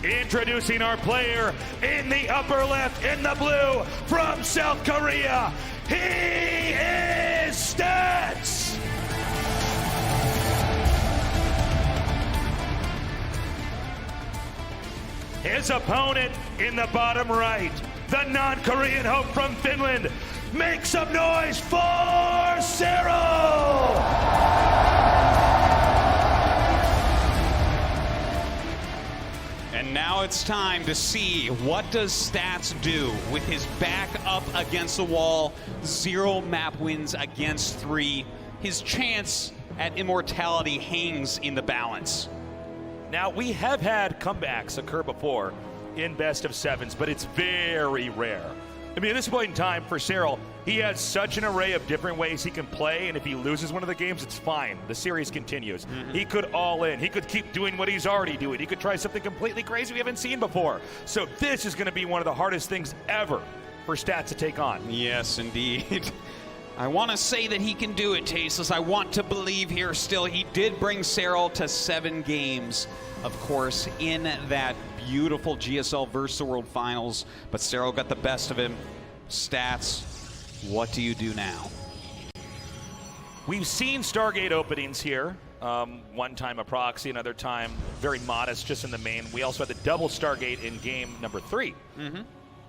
Introducing our player in the upper left, in the blue, from South Korea, he is Stats! His opponent in the bottom right, the non-Korean hope from Finland. Make some noise for Serral! And now it's time to see what does Stats do with his back up against the wall. 0 map wins against 3. His chance at immortality hangs in the balance. Now, we have had comebacks occur before in best of 7s, but it's very rare. I mean, at this point in time for Serral, he has such an array of different ways he can play, and if he loses one of the games, it's fine. The series continues. He could all in. He could keep doing what he's already doing. He could try something completely crazy we haven't seen before. So this is going to be one of the hardest things ever for Stats to take on. Yes, indeed. I want to say that he can do it, Tasteless. I want to believe here still. He did bring Serral to 7 games, of course, in that beautiful GSL vs. the World Finals, but Serral got the best of him. Stats, what do you do now? We've seen Stargate openings here. One time a proxy, another time very modest, just in the main. We also had the double Stargate in game number 3.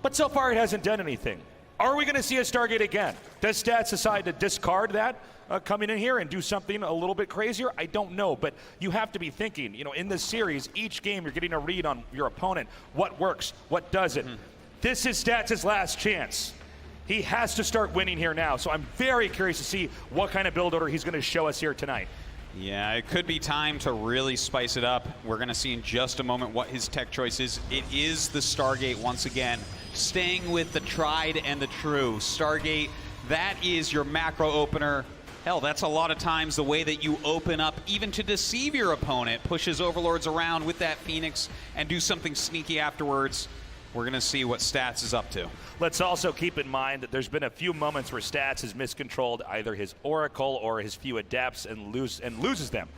But so far it hasn't done anything. Are we going to see a Stargate again? Does Stats decide to discard that coming in here and do something a little bit crazier? I don't know, but you have to be thinking, you know, in this series, each game you're getting a read on your opponent. What works? What doesn't? This is Stats' last chance. He has to start winning here now, so I'm very curious to see what kind of build order he's going to show us here tonight. Yeah, it could be time to really spice it up. We're going to see in just a moment what his tech choice is. It is the Stargate once again. Staying with the tried and the true. Stargate, that is your macro opener. Hell, that's a lot of times the way that you open up, even to deceive your opponent. Pushes Overlords around with that Phoenix and do something sneaky afterwards. We're going to see what Stats is up to. Let's also keep in mind that there's been a few moments where Stats has miscontrolled either his Oracle or his few adepts and loses them.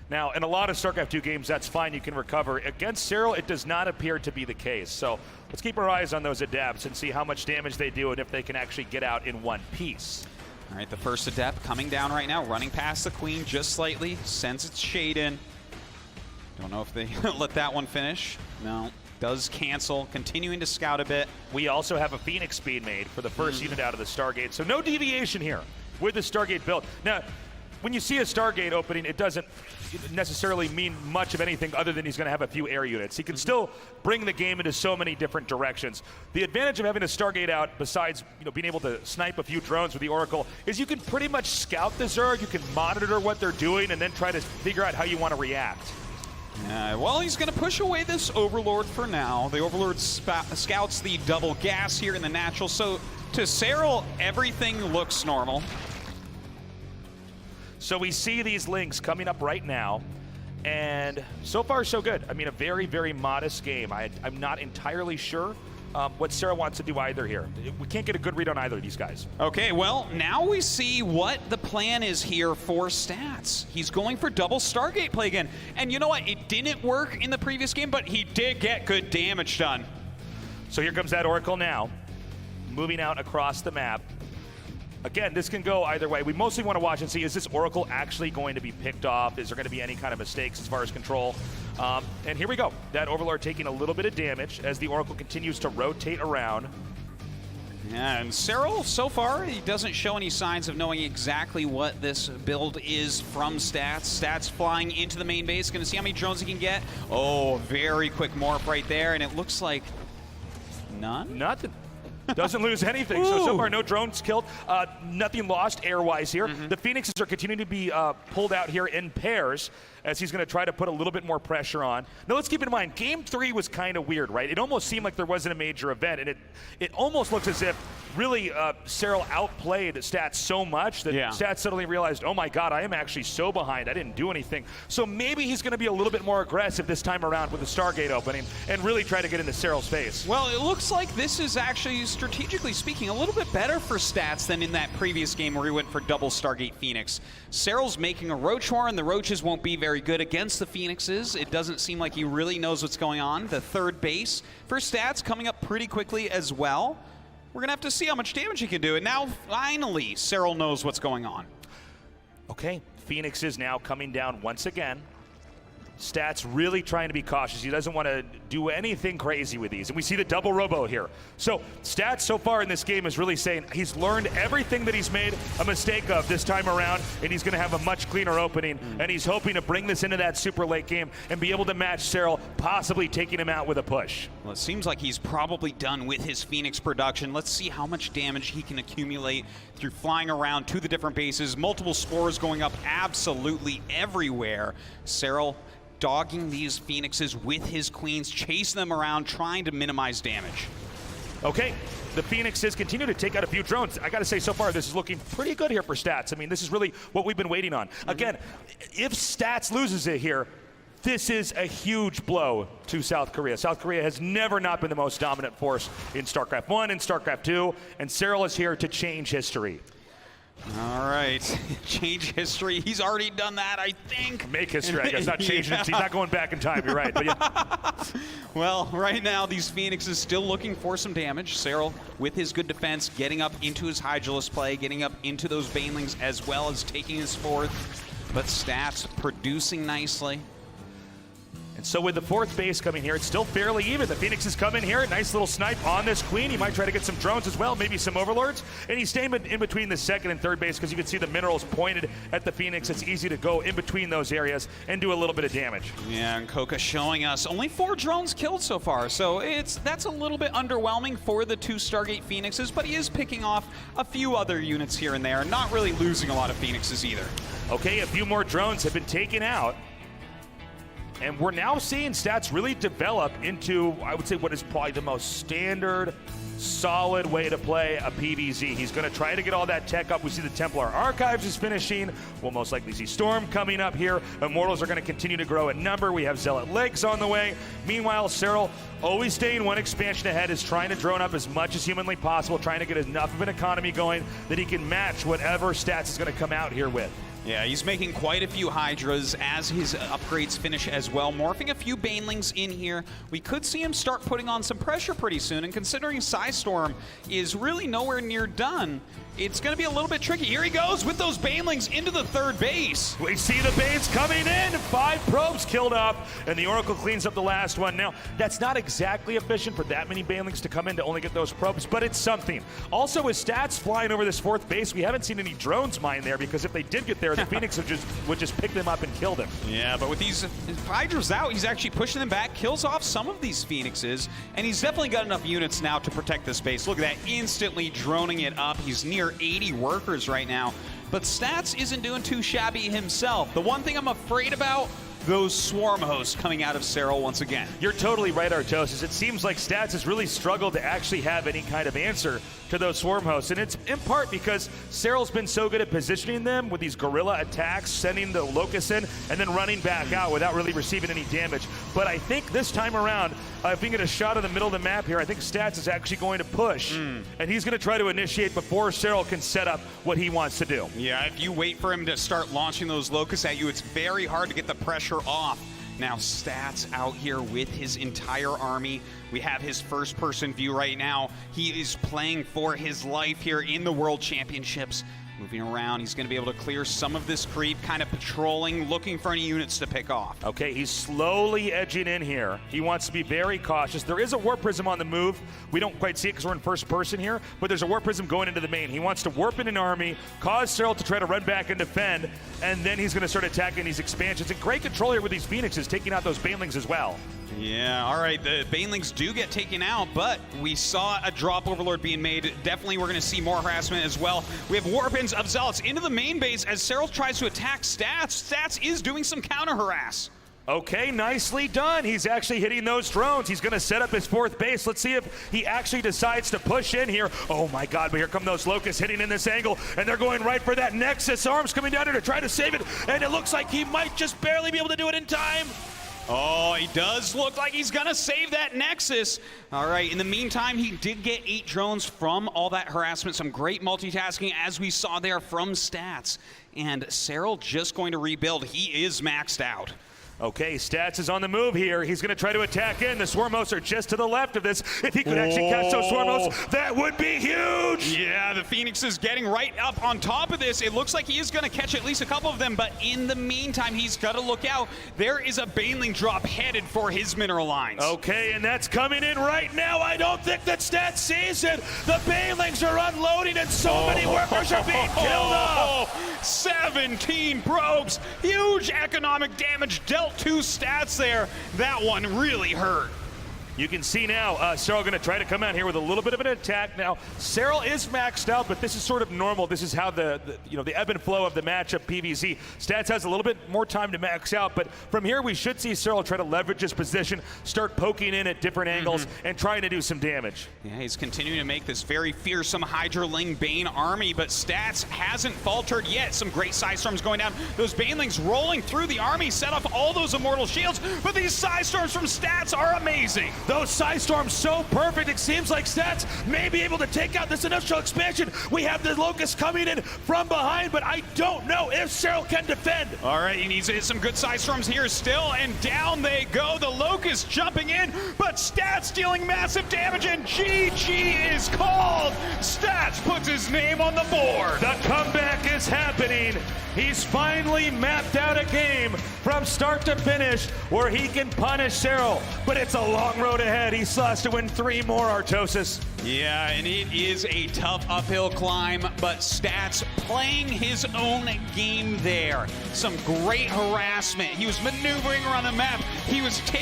Now, in a lot of StarCraft 2 games, that's fine, you can recover. Against Serral, it does not appear to be the case. So let's keep our eyes on those adepts and see how much damage they do and if they can actually get out in one piece. All right, the first adept coming down right now, running past the Queen just slightly, sends its shade in. Don't know if they let that one finish. No. Does cancel, continuing to scout a bit. We also have a Phoenix speed made for the first unit out of the Stargate, so no deviation here with the Stargate build. Now, when you see a Stargate opening, it doesn't necessarily mean much of anything other than he's going to have a few air units. He can still bring the game into so many different directions. The advantage of having a Stargate out, besides being able to snipe a few drones with the Oracle, is you can pretty much scout the Zerg, you can monitor what they're doing, and then try to figure out how you want to react. Well, he's going to push away this Overlord for now. The Overlord scouts the double gas here in the natural. So to Serral, everything looks normal. So we see these links coming up right now, and so far so good. I mean, a very, very modest game. I'm not entirely sure what Serral wants to do either here. We can't get a good read on either of these guys. Okay, well, now we see what the plan is here for Stats. He's going for double Stargate play again. And you know what? It didn't work in the previous game, but he did get good damage done. So here comes that Oracle now, moving out across the map. Again, this can go either way. We mostly want to watch and see, is this Oracle actually going to be picked off? Is there going to be any kind of mistakes as far as control? And here we go. That Overlord taking a little bit of damage as the Oracle continues to rotate around. Yeah, and Serral, so far, he doesn't show any signs of knowing exactly what this build is from Stats. Stats flying into the main base. Going to see how many drones he can get. Oh, very quick morph right there, and it looks like none? Nothing. Doesn't lose anything. So far, no drones killed. Nothing lost air-wise here. The Phoenixes are continuing to be pulled out here in pairs as he's going to try to put a little bit more pressure on. Now, let's keep in mind, Game 3 was kind of weird, right? It almost seemed like there wasn't a major event, and it almost looks as if really Serral outplayed Stats so much that Stats suddenly realized, oh my god, I am actually so behind, I didn't do anything. So maybe he's going to be a little bit more aggressive this time around with the Stargate opening and really try to get into Serral's face. Well, it looks like this is actually strategically speaking, a little bit better for Stats than in that previous game where he went for double Stargate Phoenix. Serral's making a Roach War, and the Roaches won't be very good against the Phoenixes. It doesn't seem like he really knows what's going on. The third base for Stats coming up pretty quickly as well. We're going to have to see how much damage he can do. And now, finally, Serral knows what's going on. Okay, Phoenix is now coming down once again. Stats really trying to be cautious. He doesn't want to do anything crazy with these. And we see the double robo here. So Stats so far in this game is really saying he's learned everything that he's made a mistake of this time around, and he's going to have a much cleaner opening. And he's hoping to bring this into that super late game and be able to match Serral, possibly taking him out with a push. Well, it seems like he's probably done with his Phoenix production. Let's see how much damage he can accumulate through flying around to the different bases. Multiple spores going up absolutely everywhere. Serral dogging these Phoenixes with his queens, chasing them around, trying to minimize damage. Okay, the Phoenixes continue to take out a few drones. I got to say, so far, this is looking pretty good here for Stats. I mean, this is really what we've been waiting on. Again, if Stats loses it here, this is a huge blow to South Korea. South Korea has never not been the most dominant force in StarCraft 1 and StarCraft 2, and Serral is here to change history. All right, change history. He's already done that, I think. Make history, I guess, not changing it. He's not going back in time, you're right. But yeah. Well, right now, these Phoenixes still looking for some damage. Serral, with his good defense, getting up into his Hydralisk play, getting up into those Banelings, as well as taking his fourth. But Stats producing nicely. And so with the fourth base coming here, it's still fairly even. The Phoenixes come in here, nice little snipe on this queen. He might try to get some drones as well, maybe some overlords. And he's staying in between the second and third base because you can see the minerals pointed at the Phoenix. It's easy to go in between those areas and do a little bit of damage. Yeah, and Coca showing us only 4 drones killed so far. So that's a little bit underwhelming for the 2 Stargate Phoenixes, but he is picking off a few other units here and there, not really losing a lot of Phoenixes either. Okay, a few more drones have been taken out. And we're now seeing Stats really develop into, I would say, what is probably the most standard, solid way to play a PvZ. He's going to try to get all that tech up. We see the Templar Archives is finishing. We'll most likely see Storm coming up here. Immortals are going to continue to grow in number. We have Zealot Legs on the way. Meanwhile, Serral, always staying one expansion ahead, is trying to drone up as much as humanly possible, trying to get enough of an economy going that he can match whatever Stats is going to come out here with. Yeah, he's making quite a few Hydras as his upgrades finish as well. Morphing a few Banelings in here. We could see him start putting on some pressure pretty soon, and considering Psystorm is really nowhere near done, it's going to be a little bit tricky. Here he goes with those Banelings into the third base. We see the Banes coming in. 5 probes killed off, and the Oracle cleans up the last one. Now, that's not exactly efficient for that many Banelings to come in to only get those probes, but it's something. Also, with Stats flying over this fourth base, we haven't seen any drones mine there, because if they did get there, the Phoenix would just pick them up and kill them. Yeah, but with these Hydras out, he's actually pushing them back, kills off some of these Phoenixes, and he's definitely got enough units now to protect this base. Look at that, instantly droning it up. He's near 80 workers right now, but Stats isn't doing too shabby himself. The one thing I'm afraid about, those swarm hosts coming out of Serral once again. You're totally right, Artosis. It seems like Stats has really struggled to actually have any kind of answer to those swarm hosts, and it's in part because Serral's been so good at positioning them with these guerrilla attacks, sending the Locust in, and then running back out without really receiving any damage. But I think this time around, if we get a shot in the middle of the map here, I think Stats is actually going to push, and he's going to try to initiate before Serral can set up what he wants to do. Yeah, if you wait for him to start launching those Locusts at you, it's very hard to get the pressure off. Now Stats out here with his entire army. We have his first-person view right now. He is playing for his life here in the World Championships. Moving around, he's going to be able to clear some of this creep, kind of patrolling, looking for any units to pick off. Okay, he's slowly edging in here. He wants to be very cautious. There is a Warp Prism on the move. We don't quite see it because we're in first person here, but there's a Warp Prism going into the main. He wants to warp in an army, cause Serral to try to run back and defend, and then he's going to start attacking these expansions. And great control here with these Phoenixes, taking out those Banelings as well. Yeah, all right, the Banelings do get taken out, but we saw a drop overlord being made. Definitely we're going to see more harassment as well. We have warp-ins of Zealots into the main base as Serral tries to attack Stats. Stats is doing some counter-harass. Okay, nicely done. He's actually hitting those drones. He's going to set up his fourth base. Let's see if he actually decides to push in here. Oh my God, but here come those Locusts hitting in this angle, and they're going right for that Nexus. Arms coming down here to try to save it, and it looks like he might just barely be able to do it in time. Oh, he does look like he's going to save that Nexus. All right, in the meantime, he did get 8 drones from all that harassment. Some great multitasking, as we saw there from Stats. And Serral just going to rebuild. He is maxed out. Okay, Stats is on the move here. He's going to try to attack in. The Swarmos are just to the left of this. If he could actually catch those Swarmos, that would be huge! Yeah, the Phoenix is getting right up on top of this. It looks like he is going to catch at least a couple of them, but in the meantime, he's got to look out. There is a Baneling drop headed for his mineral lines. Okay, and that's coming in right now. I don't think that Stats sees it. The Banelings are unloading, and so many workers are being killed off. 17 probes. Huge economic damage dealt to Stats there. That one really hurt. You can see now, Serral going to try to come out here with a little bit of an attack. Now, Serral is maxed out, but this is sort of normal. This is how the ebb and flow of the matchup PvZ. Stats has a little bit more time to max out, but from here we should see Serral try to leverage his position, start poking in at different angles, and trying to do some damage. Yeah, he's continuing to make this very fearsome Hydraling Bane army, but Stats hasn't faltered yet. Some great Psy Storms going down. Those Banelings rolling through the army, set off all those Immortal Shields, but these Psy Storms from Stats are amazing. Those Psy Storms so perfect, it seems like Stats may be able to take out this initial expansion. We have the Locust coming in from behind, but I don't know if Serral can defend. All right, he needs to hit some good Psy Storms here still, and down they go. The Locust jumping in, but Stats dealing massive damage, and GG is called. Stats puts his name on the board. The comeback is happening. He's finally mapped out a game from start to finish where he can punish Serral, but it's a long road ahead. He still has to win 3 more, Artosis. Yeah, and it is a tough uphill climb, but Stats playing his own game there. Some great harassment. He was maneuvering around the map. He was taking